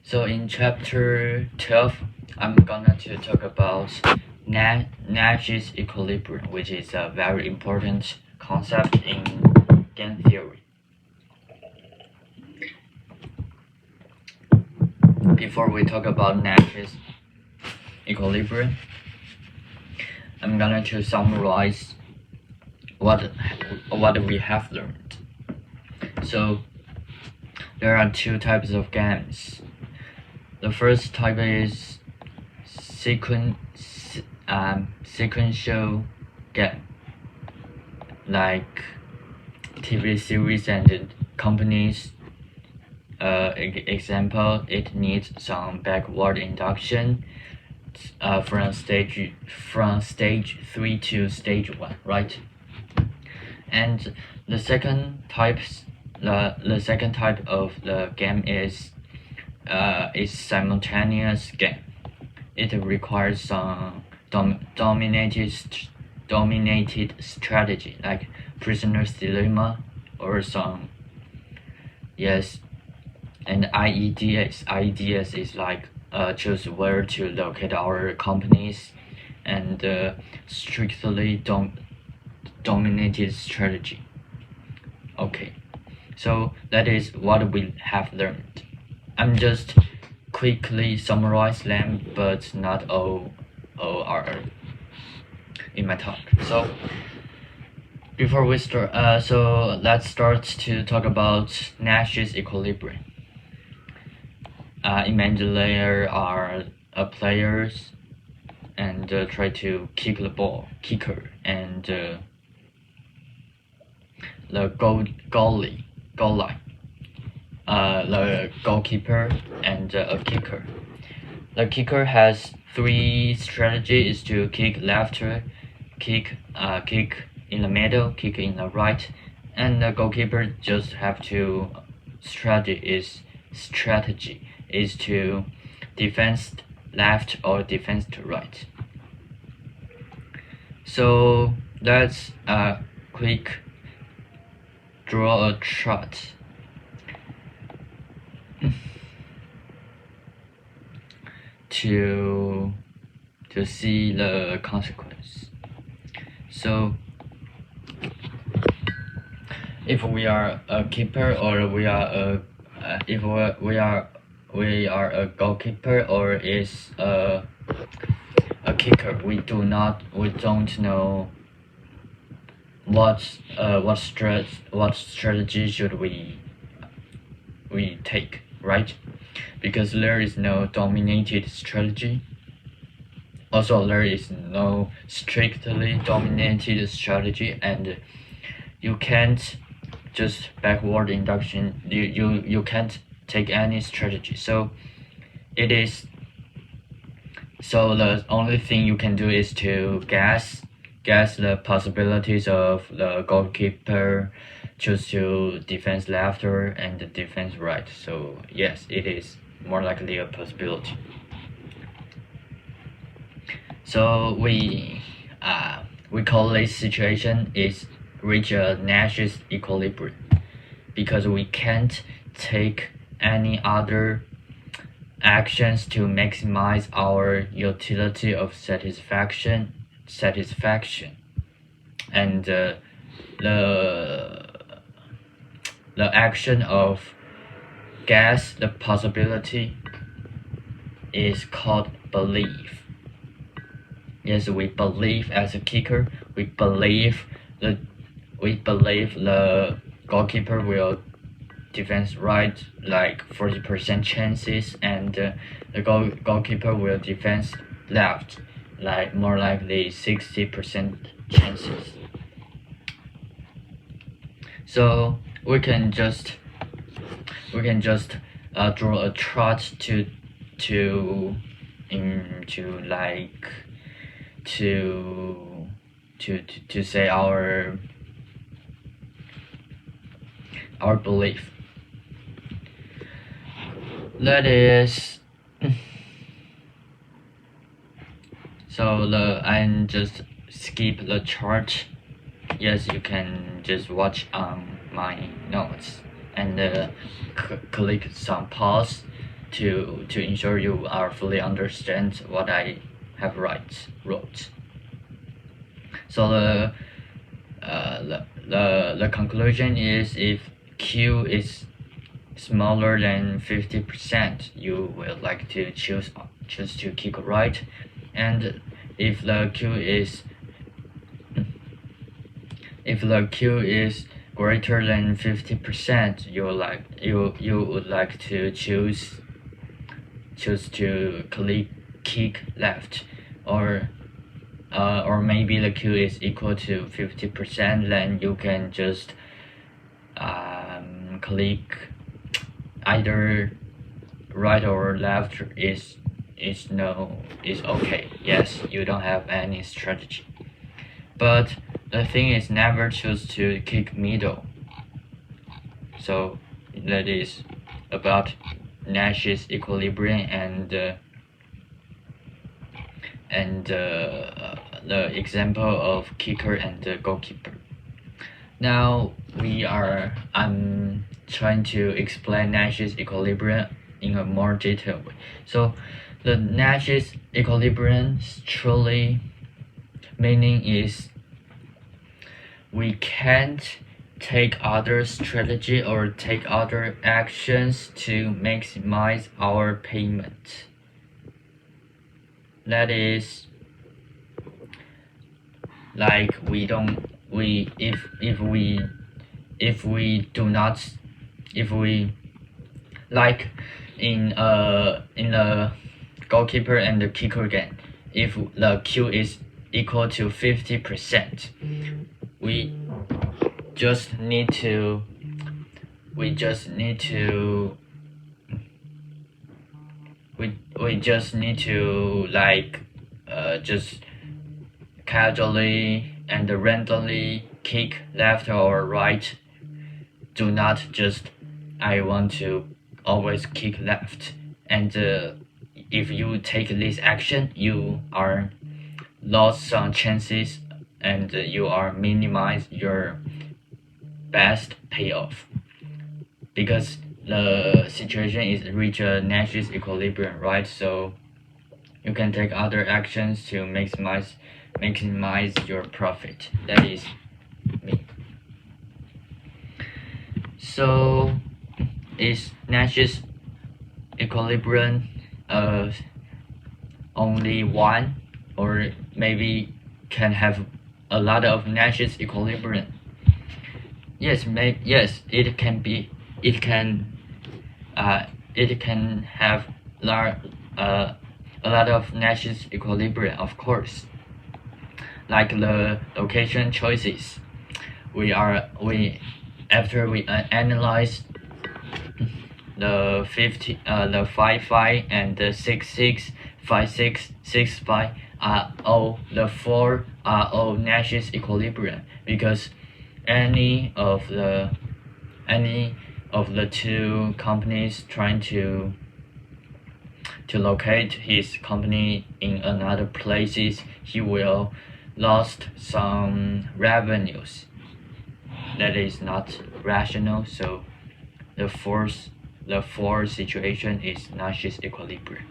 So in chapter 12, I'm gonna to talk about Nash's equilibrium, which is a very important concept in game theory. Before we talk about Nash's equilibrium, I'm gonna to summarize what we have learned. So there are two types of games. The first type is sequential game, like TV series and companies. Example, it needs some backward induction from stage 3 to stage 1, right? And the second type of the game is simultaneous game. It requires some dominated strategy, like prisoner's dilemma or some and IEDS is like choose where to locate our companies, and strictly dominated strategy. Okay, so that is what we have learned. I'm just quickly summarize them, but not all are in my talk. So before we start, so let's start to talk about Nash's equilibrium. Imagine there are players and try to kick the kicker, and the goal line, the goalkeeper and a kicker. The kicker has three strategies: to kick left, kick in the middle, kick in the right, and the goalkeeper just have to strategy is to defense left or defense to right. So let's quick draw a chart to see the consequence. So if we are a keeper, or we are a goalkeeper, or is a kicker, we don't know what strategy should we take, right? Because there is no dominated strategy. Also, there is no strictly dominated strategy, and you can't just backward induction. You can't take any strategy. So the only thing you can do is to guess the possibilities of the goalkeeper choose to defense left and defense right. So yes, it is more likely a possibility. So we call this situation is reach a Nash's equilibrium, because we can't take any other actions to maximize our utility of satisfaction, and the action of guess the possibility is called belief. Yes, we believe as a kicker. We believe the goalkeeper will defense right, like 40% chances, and the goalkeeper will defense left, like more likely 60% chances. So we can just draw a chart to say our belief. That is so I just skip the chart. Yes, you can just watch on my notes and click some pause to ensure you are fully understand what I have wrote. So the conclusion is, if Q is smaller than 50%, you will like to choose to kick right, and if the Q is greater than 50%, you would like to choose to kick left, or maybe the Q is equal to 50%, then you can just click either right or left is okay. Yes, you don't have any strategy. But the thing is, never choose to kick middle. So that is about Nash's equilibrium and the example of kicker and the goalkeeper. Now I'm trying to explain Nash's equilibrium in a more detailed way. So the Nash's equilibrium truly meaning is, we can't take other strategy or take other actions to maximize our payment. That is, like, if we like in the goalkeeper and the kicker game, if the Q is equal to 50%, we just need to like just casually and randomly kick left or right. Do not just, I want to always kick left, and if you take this action, you are lost some chances, and you are minimize your best payoff, because the situation is reach a Nash's equilibrium, right? So you can take other actions to maximize your profit. That is me. So is Nash's equilibrium only one, or maybe can have a lot of Nash's equilibrium? Yes, it can be. It can have a lot of Nash's equilibrium, of course. Like the location choices, after we analyze the 5-5 and the 6-6, 5-6, 6-5 are all Nash's equilibrium, because any of the two companies trying to locate his company in another places, he will lost some revenues. That is not rational. So the fourth situation is Nash's equilibrium.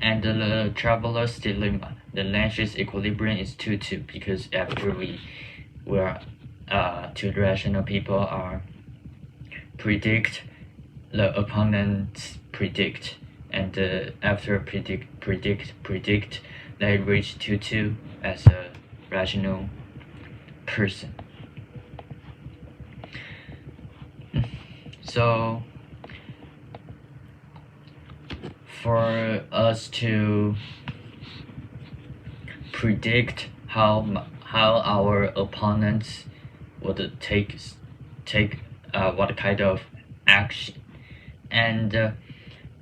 And the traveler's dilemma, the Nash's equilibrium is 2-2, because after two rational people are predict, the opponents predict, and after predict, they reach 2-2 as a rational person. So for us to predict how our opponents would take what kind of action, and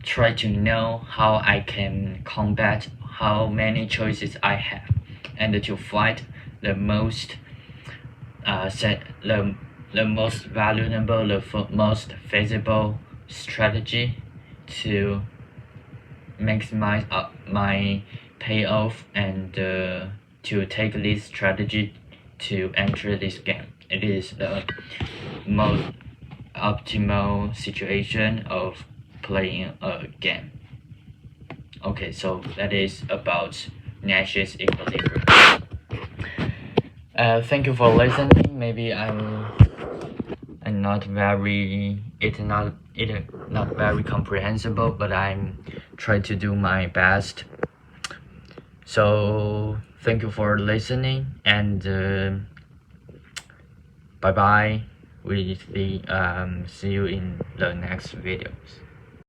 try to know how I can combat how many choices I have, and to find the most the most valuable, the most feasible strategy to maximize my payoff, and to take this strategy to enter this game. It is the most optimal situation of playing a game. Okay, so that is about Nash's equilibrium. Thank you for listening. Maybe I'm not very not very comprehensible, but I'm trying to do my best. So thank you for listening, and bye bye. We see you in the next videos.